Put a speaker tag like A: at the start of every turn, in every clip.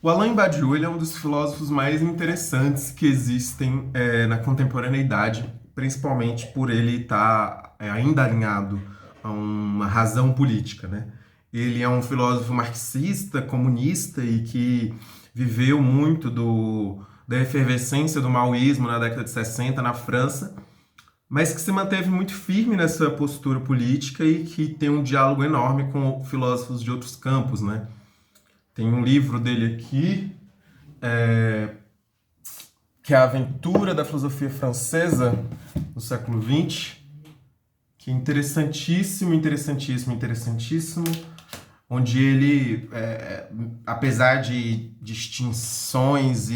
A: O Alain Badiou, ele é um dos filósofos mais interessantes que existem na contemporaneidade, principalmente por ele estar ainda alinhado a uma razão política, né? Ele é um filósofo marxista, comunista e que viveu muito da efervescência do maoísmo na década de 60 na França, mas que se manteve muito firme nessa postura política e que tem um diálogo enorme com filósofos de outros campos, né? Tem um livro dele aqui, que é a Aventura da Filosofia Francesa no século XX, que é interessantíssimo, interessantíssimo, interessantíssimo, onde ele, apesar de distinções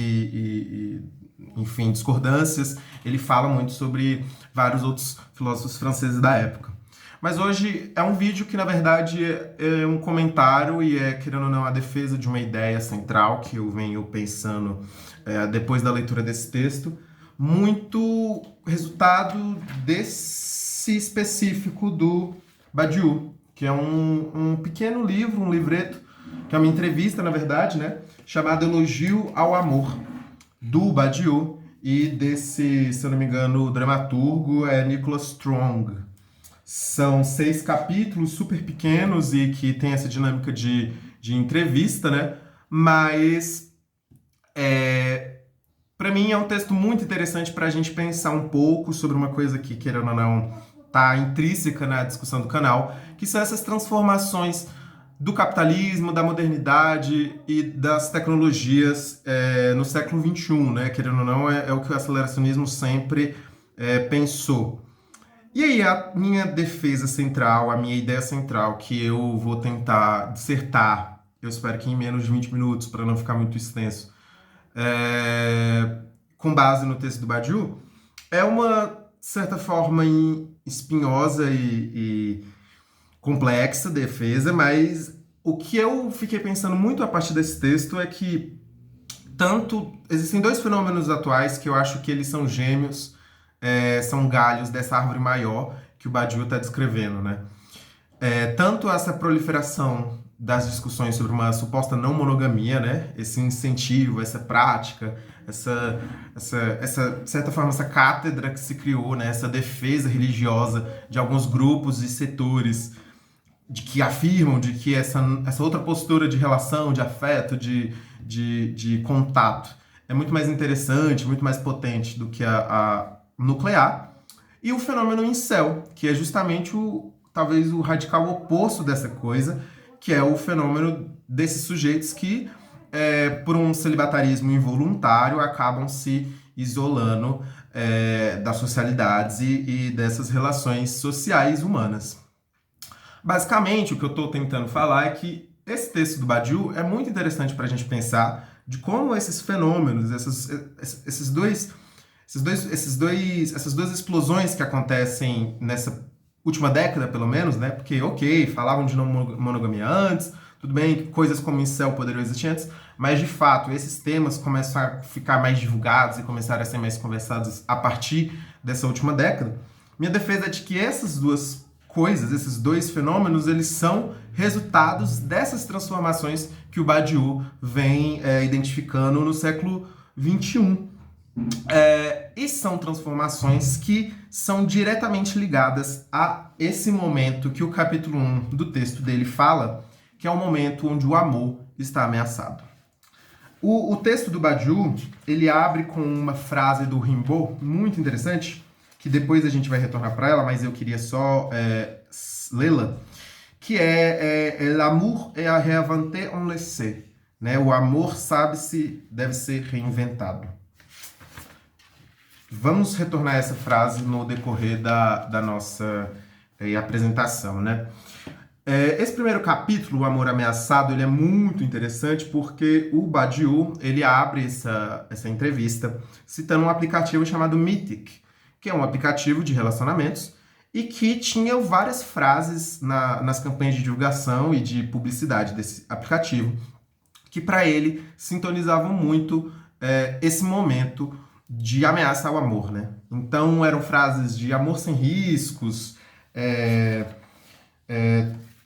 A: enfim, discordâncias, ele fala muito sobre vários outros filósofos franceses da época. Mas hoje é um vídeo que, na verdade, é um comentário e querendo ou não, a defesa de uma ideia central que eu venho pensando depois da leitura desse texto, muito resultado desse específico do Badiou, que é um pequeno livro, um livreto, que é uma entrevista, na verdade, né, chamada Elogio ao Amor, do Badiou e desse, se eu não me engano, o dramaturgo é Nicholas Strong. São 6 capítulos super pequenos e que tem essa dinâmica de entrevista, né? Mas, para mim, é um texto muito interessante para a gente pensar um pouco sobre uma coisa que, querendo ou não, está intrínseca na discussão do canal, que são essas transformações do capitalismo, da modernidade e das tecnologias no século XXI, né? Querendo ou não, é o que o aceleracionismo sempre pensou. E aí, a minha defesa central, a minha ideia central, que eu vou tentar dissertar, eu espero que em menos de 20 minutos, para não ficar muito extenso, com base no texto do Badiou, é uma certa forma espinhosa e complexa defesa, mas o que eu fiquei pensando muito a partir desse texto é que existem dois fenômenos atuais que eu acho que eles são gêmeos, são galhos dessa árvore maior que o Badiou está descrevendo, né? Tanto essa proliferação das discussões sobre uma suposta não monogamia, né? Esse incentivo, essa prática, de certa forma, essa cátedra que se criou, né? Essa defesa religiosa de alguns grupos e setores de que afirmam de que essa outra postura de relação, de afeto, de contato é muito mais interessante, muito mais potente do que a nuclear. E o fenômeno incel, que é justamente talvez o radical oposto dessa coisa, que é o fenômeno desses sujeitos que, por um celibatarismo involuntário, acabam se isolando das socialidades e dessas relações sociais humanas. Basicamente, o que eu estou tentando falar é que esse texto do Badiou é muito interessante para a gente pensar de como esses fenômenos, essas duas explosões que acontecem nessa última década, pelo menos, né? Porque, ok, falavam de não monogamia antes, tudo bem que coisas como incel poderiam existir antes, mas de fato esses temas começaram a ficar mais divulgados e começaram a ser mais conversados a partir dessa última década. Minha defesa é de que essas duas coisas, esses dois fenômenos, eles são resultados dessas transformações que o Badiou vem identificando no século XXI. E são transformações que são diretamente ligadas a esse momento que o capítulo 1 do texto dele fala, que é o momento onde o amor está ameaçado. O texto do Badiou, ele abre com uma frase do Rimbaud muito interessante, que depois a gente vai retornar para ela, mas eu queria só lê-la, que l'amour est à réinventer on le sait, né? O amor sabe-se, deve ser reinventado. Vamos retornar essa frase no decorrer da nossa apresentação, né? Esse primeiro capítulo, O Amor Ameaçado, ele é muito interessante porque o Badiou, ele abre essa entrevista citando um aplicativo chamado Mythic, que é um aplicativo de relacionamentos e que tinha várias frases nas campanhas de divulgação e de publicidade desse aplicativo que para ele sintonizavam muito esse momento de ameaça ao amor, né? Então eram frases de amor sem riscos,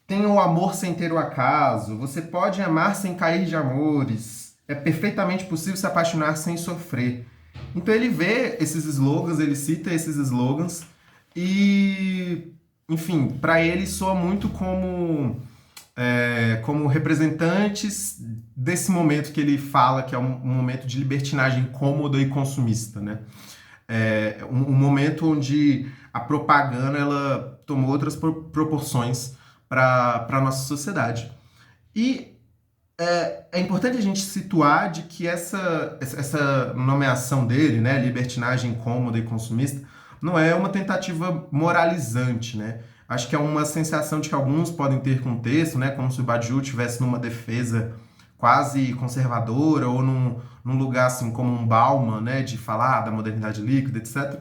A: tenha o amor sem ter o acaso, você pode amar sem cair de amores, é perfeitamente possível se apaixonar sem sofrer. Então ele vê esses slogans, ele cita esses slogans e, enfim, para ele soa muito como representantes desse momento que ele fala que é um momento de libertinagem cômoda e consumista, né? Um momento onde a propaganda ela tomou outras proporções para a nossa sociedade. E é importante a gente situar de que essa nomeação dele, né, libertinagem cômoda e consumista, não é uma tentativa moralizante, né? Acho que é uma sensação de que alguns podem ter com o texto, né, como se o Badiou estivesse numa defesa quase conservadora ou num lugar assim como um Bauman, né, de falar da modernidade líquida, etc.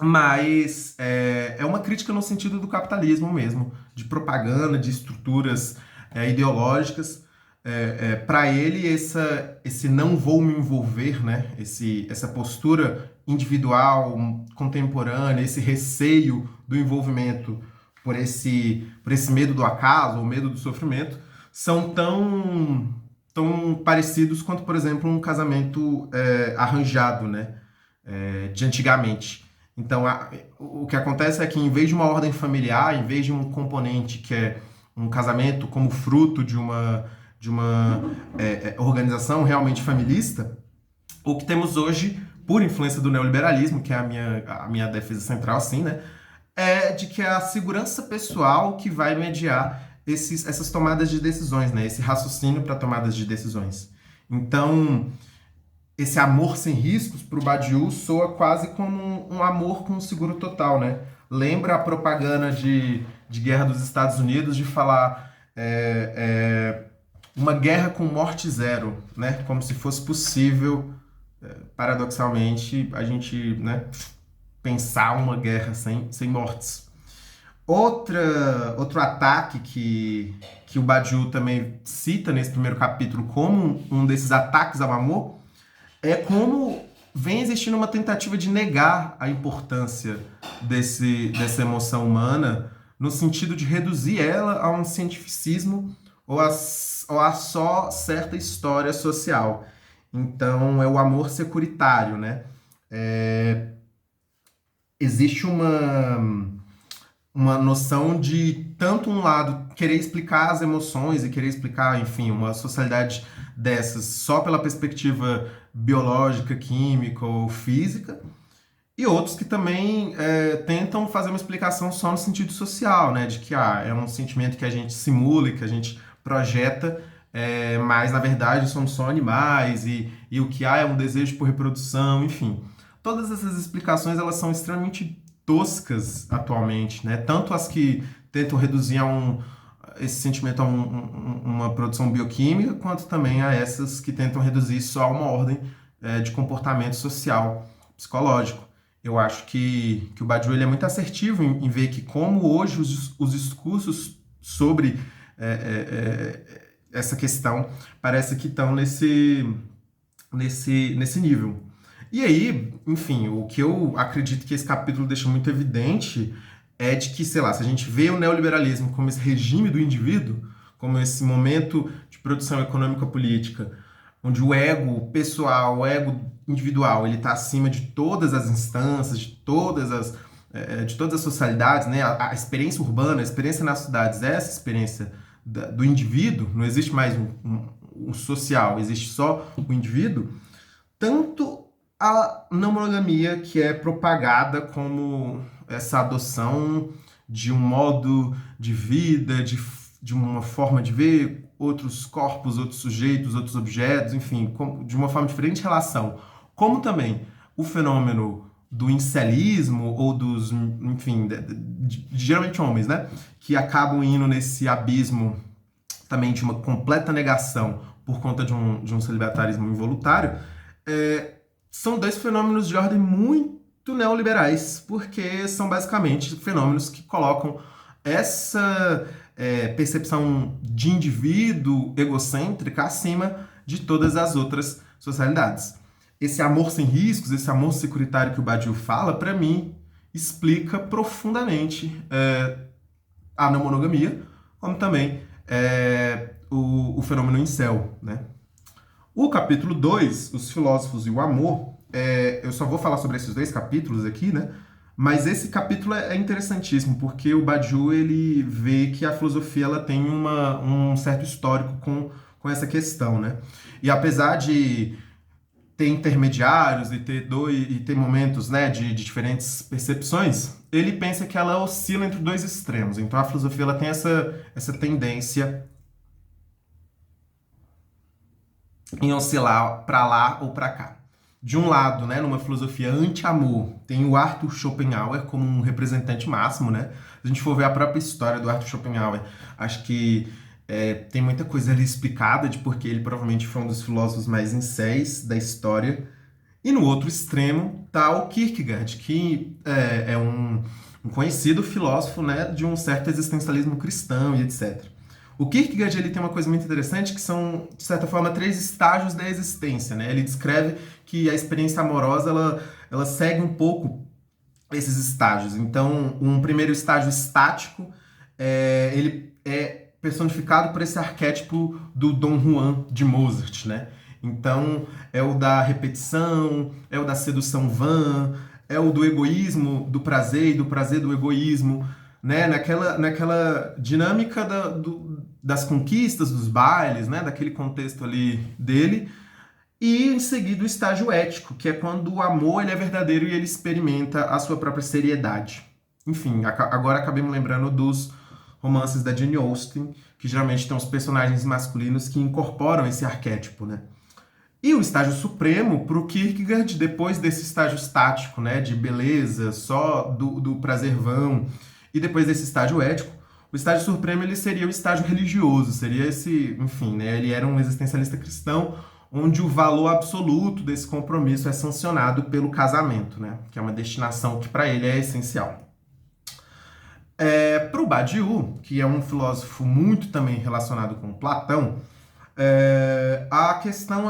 A: Mas é uma crítica no sentido do capitalismo mesmo, de propaganda, de estruturas ideológicas. Para ele, esse não vou me envolver, né? Essa postura individual, contemporânea, esse receio do envolvimento por esse medo do acaso, ou medo do sofrimento, são tão parecidos quanto, por exemplo, um casamento arranjado, né? De antigamente. Então, o que acontece é que, em vez de uma ordem familiar, em vez de um componente que é um casamento como fruto de uma organização realmente familista, o que temos hoje, por influência do neoliberalismo, que é a minha defesa central, assim, né, é de que é a segurança pessoal que vai mediar essas tomadas de decisões, né, esse raciocínio para tomadas de decisões. Então, esse amor sem riscos para o Badiou soa quase como um amor com seguro total, né? Lembra a propaganda de guerra dos Estados Unidos de falar uma guerra com morte zero, né? Como se fosse possível, paradoxalmente, a gente, né, pensar uma guerra sem mortes. Outro ataque que o Badiou também cita nesse primeiro capítulo como um desses ataques ao amor é como vem existindo uma tentativa de negar a importância dessa emoção humana no sentido de reduzir ela a um cientificismo ou a só certa história social. Então, é o amor securitário, né? Existe uma noção de tanto um lado querer explicar as emoções e querer explicar, enfim, uma socialidade dessas só pela perspectiva biológica, química ou física, e outros que também tentam fazer uma explicação só no sentido social, né? De que é um sentimento que a gente simula e que a gente projeta, mas na verdade somos só animais e o que há é um desejo por reprodução, enfim. Todas essas explicações elas são extremamente toscas atualmente, né? Tanto as que tentam reduzir esse sentimento a uma produção bioquímica, quanto também a essas que tentam reduzir só a uma ordem de comportamento social, psicológico. Eu acho que o Badiou ele é muito assertivo em ver que como hoje os discursos sobre essa questão parece que estão nesse nível. E aí, enfim, o que eu acredito que esse capítulo deixa muito evidente é de que, sei lá, se a gente vê o neoliberalismo como esse regime do indivíduo, como esse momento de produção econômica política, onde o ego pessoal, o ego individual, ele está acima de todas as instâncias, de todas as socialidades, né? A experiência urbana, a experiência nas cidades, essa experiência do indivíduo, não existe mais um social, existe só o indivíduo, tanto a não monogamia, que é propagada como essa adoção de um modo de vida, de uma forma de ver outros corpos, outros sujeitos, outros objetos, enfim, de uma forma diferente de relação. Como também o fenômeno do incelismo ou dos, enfim, geralmente homens, né, que acabam indo nesse abismo também de uma completa negação por conta de um celibatarismo involuntário, são dois fenômenos de ordem muito neoliberais, porque são basicamente fenômenos que colocam essa percepção de indivíduo egocêntrica acima de todas as outras socialidades. Esse amor sem riscos, esse amor securitário que o Badiou fala, para mim, explica profundamente a não monogamia, como também o fenômeno incel, né? O capítulo 2, Os Filósofos e o Amor, eu só vou falar sobre esses dois capítulos aqui, né? Mas esse capítulo é interessantíssimo, porque o Badiou, ele vê que a filosofia ela tem um certo histórico com essa questão, né? E apesar de ter intermediários e ter momentos, né, de diferentes percepções, ele pensa que ela oscila entre dois extremos. Então a filosofia ela tem essa tendência em oscilar para lá ou para cá. De um lado, né, numa filosofia anti-amor, tem o Arthur Schopenhauer como um representante máximo, né? Se a gente for ver a própria história do Arthur Schopenhauer, acho que tem muita coisa ali explicada de porque ele provavelmente foi um dos filósofos mais incéis da história. E no outro extremo está o Kierkegaard, que é um conhecido filósofo, né, de um certo existencialismo cristão e etc. O Kierkegaard ele tem uma coisa muito interessante que são, de certa forma, três estágios da existência. Né? Ele descreve que a experiência amorosa ela segue um pouco esses estágios. Então, um primeiro estágio estático, ele é personificado por esse arquétipo do Dom Juan de Mozart, né? Então, é o da repetição, é o da sedução vã, é o do egoísmo, do prazer e do prazer do egoísmo, né? Naquela dinâmica das conquistas, dos bailes, né? Daquele contexto ali dele. E em seguida o estágio ético, que é quando o amor ele é verdadeiro e ele experimenta a sua própria seriedade. Enfim, agora acabei me lembrando dos romances da Jane Austen, que geralmente tem os personagens masculinos que incorporam esse arquétipo, né? E o estágio supremo para o Kierkegaard, depois desse estágio estático, né, de beleza, só do prazer vão, e depois desse estágio ético, o estágio supremo ele seria o estágio religioso, seria esse, enfim, né, ele era um existencialista cristão, onde o valor absoluto desse compromisso é sancionado pelo casamento, né, que é uma destinação que para ele é essencial. Para o Badiou, que é um filósofo muito também relacionado com Platão, a questão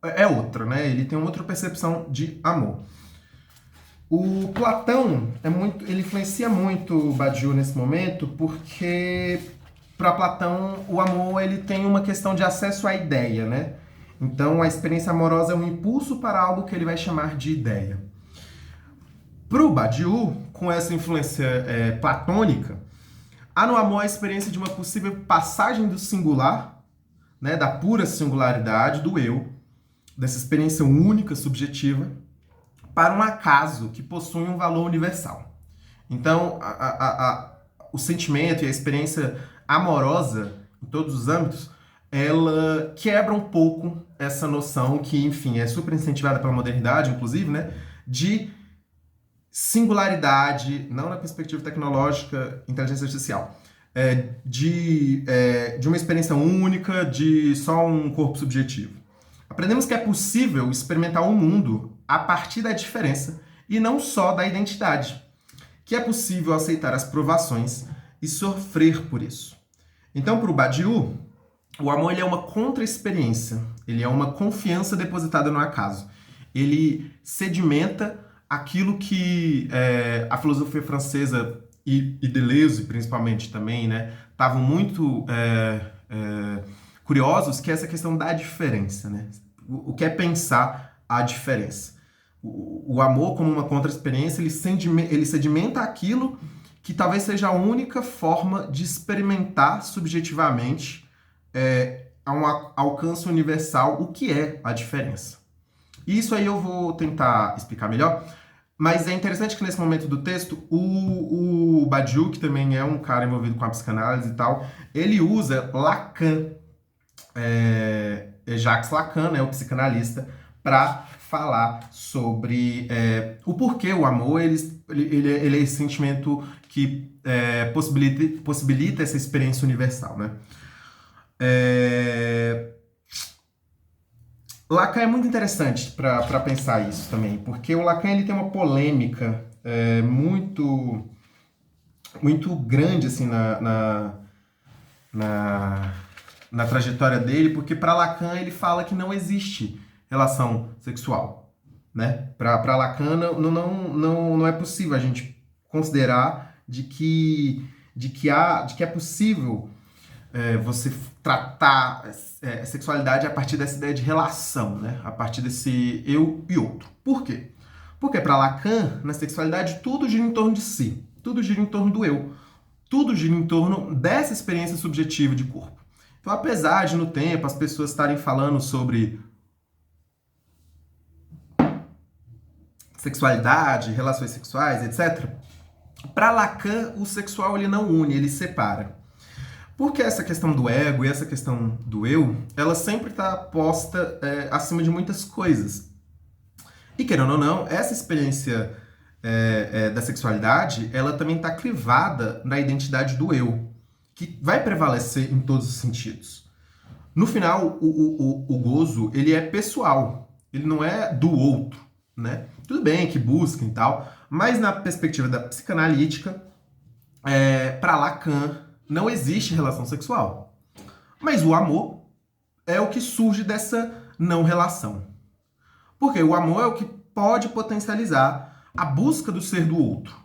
A: é outra, né? Ele tem outra percepção de amor. O Platão ele influencia muito o Badiou nesse momento, porque para Platão o amor ele tem uma questão de acesso à ideia, né? Então a experiência amorosa é um impulso para algo que ele vai chamar de ideia. Para o Badiou, com essa influência platônica, há no amor a experiência de uma possível passagem do singular, né, da pura singularidade do eu, dessa experiência única, subjetiva, para um acaso que possui um valor universal. Então, o sentimento e a experiência amorosa, em todos os âmbitos, ela quebra um pouco essa noção que, enfim, é super incentivada pela modernidade, inclusive, né, de singularidade, não na perspectiva tecnológica, inteligência artificial, de uma experiência única, de só um corpo subjetivo. Aprendemos que é possível experimentar o mundo a partir da diferença e não só da identidade, que é possível aceitar as provações e sofrer por isso. Então, para o Badiou, o amor ele é uma contra-experiência, ele é uma confiança depositada no acaso. Ele sedimenta aquilo que a filosofia francesa e Deleuze, principalmente, também, né, estavam muito curiosos, que é essa questão da diferença, né? O que é pensar a diferença? O amor, como uma contra-experiência, ele sedimenta aquilo que talvez seja a única forma de experimentar subjetivamente a um alcance universal o que é a diferença. Isso aí eu vou tentar explicar melhor, mas é interessante que nesse momento do texto, o Badiou, que também é um cara envolvido com a psicanálise e tal, ele usa Lacan, Jacques Lacan, né, o psicanalista, para falar sobre o porquê o amor ele é esse sentimento que possibilita essa experiência universal, né? Lacan é muito interessante para pensar isso também, porque o Lacan ele tem uma polêmica muito muito grande assim na trajetória dele, porque para Lacan ele fala que não existe relação sexual, né? Para Lacan não é possível a gente considerar de que é possível você tratar sexualidade a partir dessa ideia de relação, né? A partir desse eu e outro. Por quê? Porque para Lacan, na sexualidade, tudo gira em torno de si, tudo gira em torno do eu, tudo gira em torno dessa experiência subjetiva de corpo. Então, apesar de no tempo as pessoas estarem falando sobre sexualidade, relações sexuais, etc., para Lacan, o sexual ele não une, ele separa. Porque essa questão do ego e essa questão do eu, ela sempre está posta acima de muitas coisas. E querendo ou não, essa experiência da sexualidade, ela também está crivada na identidade do eu, que vai prevalecer em todos os sentidos. No final, o gozo, ele é pessoal, ele não é do outro, né? Tudo bem que busca e tal, mas na perspectiva da psicanalítica, para Lacan, não existe relação sexual. Mas o amor é o que surge dessa não relação. Porque o amor é o que pode potencializar a busca do ser do outro.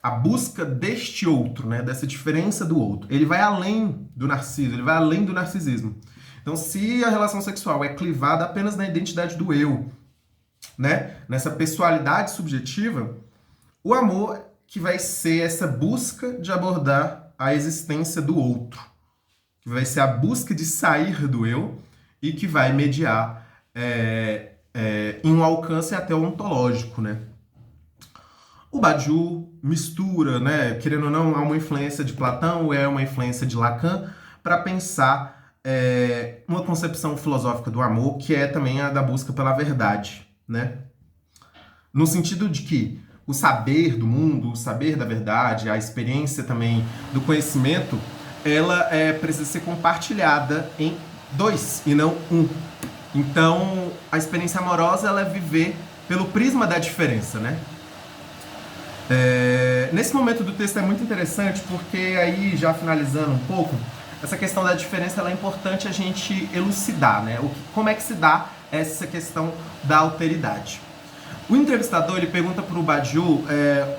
A: A busca deste outro, né? Dessa diferença do outro. Ele vai além do narciso, ele vai além do narcisismo. Então, se a relação sexual é clivada apenas na identidade do eu, né? Nessa pessoalidade subjetiva, o amor que vai ser essa busca de abordar a existência do outro, que vai ser a busca de sair do eu e que vai mediar em um alcance até ontológico, né? O Badiou mistura, né, querendo ou não, há uma influência de Platão, é uma influência de Lacan, para pensar uma concepção filosófica do amor, que é também a da busca pela verdade, né? No sentido de que o saber do mundo, o saber da verdade, a experiência também do conhecimento, ela precisa ser compartilhada em dois e não um. Então, a experiência amorosa ela é viver pelo prisma da diferença, né? Nesse momento do texto é muito interessante porque aí, já finalizando um pouco, essa questão da diferença ela é importante a gente elucidar, né? Como é que se dá essa questão da alteridade. O entrevistador ele pergunta para o Badiou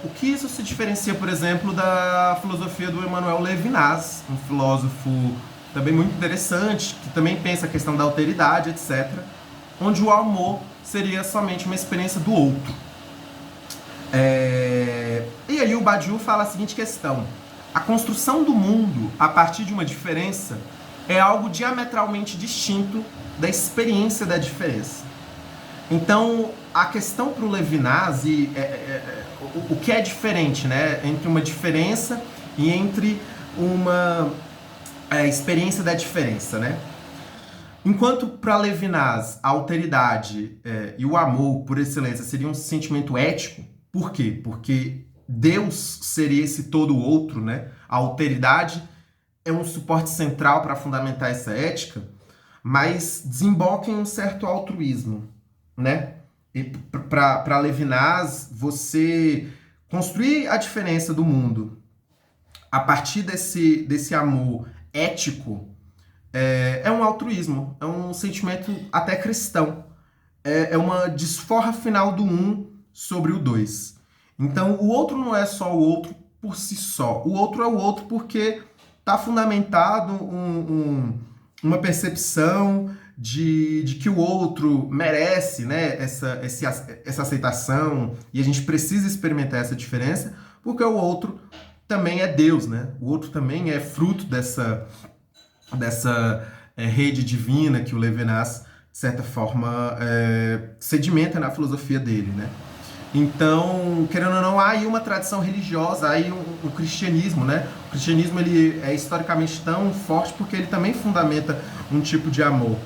A: o que isso se diferencia, por exemplo, da filosofia do Emmanuel Levinas, um filósofo também muito interessante, que também pensa a questão da alteridade, etc., onde o amor seria somente uma experiência do outro. E aí o Badiou fala a seguinte questão: a construção do mundo a partir de uma diferença é algo diametralmente distinto da experiência da diferença. Então, a questão para o Levinas, o que é diferente, né, entre uma diferença e entre uma experiência da diferença, né? Enquanto para Levinas a alteridade e o amor, por excelência, seria um sentimento ético, por quê? Porque Deus seria esse todo outro, né? A alteridade é um suporte central para fundamentar essa ética, mas desemboca em um certo altruísmo, né? E para Levinas, você construir a diferença do mundo a partir desse amor ético é um altruísmo, é um sentimento até cristão. É uma desforra final do um sobre o dois. Então, o outro não é só o outro por si só. O outro é o outro porque está fundamentado uma percepção de que o outro merece, né, essa aceitação, e a gente precisa experimentar essa diferença, porque o outro também é Deus, né? O outro também é fruto dessa rede divina que o Levinas, de certa forma, sedimenta na filosofia dele, né? Então, querendo ou não, há aí uma tradição religiosa, há aí o cristianismo, né? O cristianismo ele é historicamente tão forte porque ele também fundamenta um tipo de amor.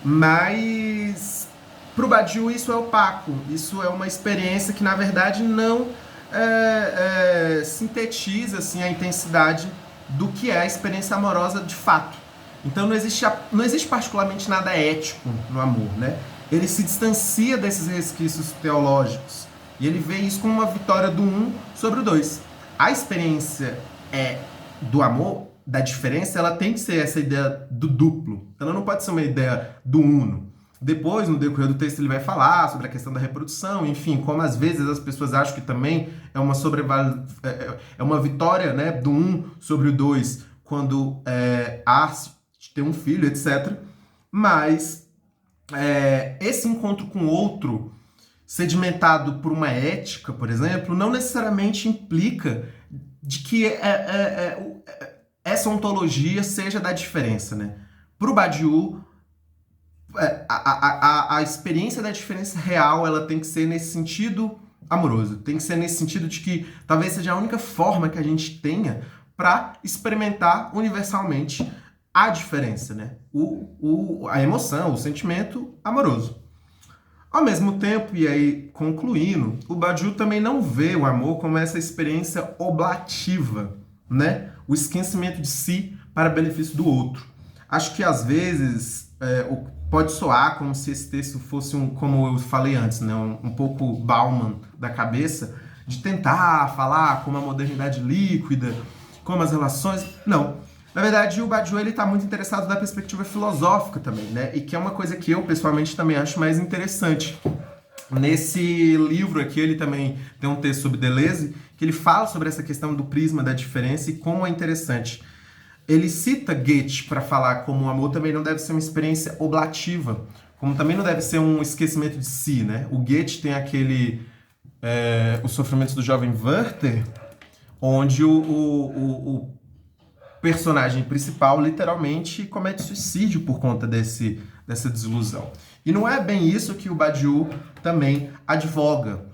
A: Mas, para o Badiou, isso é opaco, isso é uma experiência que, na verdade, não sintetiza assim, a intensidade do que é a experiência amorosa de fato. Então, não existe particularmente nada ético no amor, né? Ele se distancia desses resquícios teológicos e ele vê isso como uma vitória do um sobre o dois. A experiência do amor, da diferença, ela tem que ser essa ideia do duplo. Ela não pode ser uma ideia do uno. Depois, no decorrer do texto, ele vai falar sobre a questão da reprodução, enfim, como às vezes as pessoas acham que também é uma vitória, né, do um sobre o dois, quando há de ter um filho, etc. Mas esse encontro com o outro, sedimentado por uma ética, por exemplo, não necessariamente implica de que essa ontologia seja da diferença, né? Para o Badiou, a experiência da diferença real, ela tem que ser nesse sentido amoroso, tem que ser nesse sentido de que talvez seja a única forma que a gente tenha para experimentar universalmente a diferença, né? A emoção, o sentimento amoroso. Ao mesmo tempo, e aí concluindo, o Badiou também não vê o amor como essa experiência oblativa, né? O esquecimento de si para benefício do outro. Acho que às vezes pode soar como se esse texto fosse como eu falei antes, né? Um pouco Bauman da cabeça, de tentar falar como a modernidade líquida, como as relações. Não. Na verdade, o Badiou está muito interessado na perspectiva filosófica também, né? E que é uma coisa que eu, pessoalmente, também acho mais interessante. Nesse livro aqui, ele também tem um texto sobre Deleuze, que ele fala sobre essa questão do prisma da diferença e como é interessante. Ele cita Goethe para falar como o amor também não deve ser uma experiência oblativa, como também não deve ser um esquecimento de si, né? O Goethe tem aquele Os Sofrimentos do Jovem Werther, onde o personagem principal literalmente comete suicídio por conta dessa desilusão. E não é bem isso que o Badiou também advoga.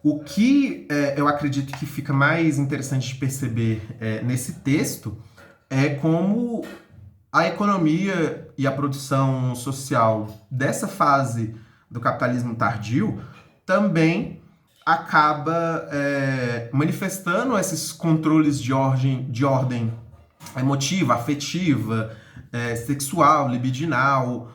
A: O que eu acredito que fica mais interessante de perceber nesse texto é como a economia e a produção social dessa fase do capitalismo tardio também acaba manifestando esses controles de ordem emotiva, afetiva, sexual, libidinal,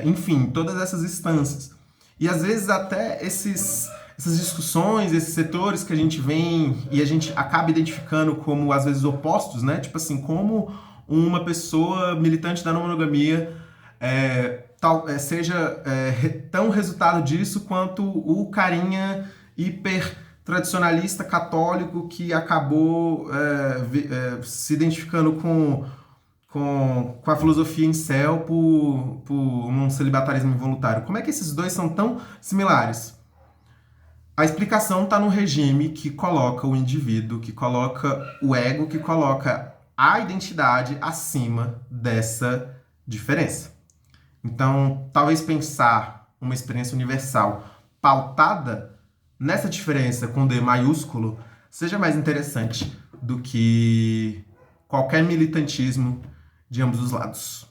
A: enfim, todas essas instâncias. E às vezes até essas discussões, esses setores que a gente vem e a gente acaba identificando como às vezes opostos, né? Tipo assim, como uma pessoa militante da não monogamia seja tão resultado disso quanto o carinha hiper tradicionalista católico que acabou se identificando com a filosofia incel por um celibatarismo involuntário. Como é que esses dois são tão similares? A explicação está no regime que coloca o indivíduo, que coloca o ego, que coloca a identidade acima dessa diferença. Então, talvez pensar uma experiência universal pautada nessa diferença com D maiúsculo seja mais interessante do que qualquer militantismo de ambos os lados.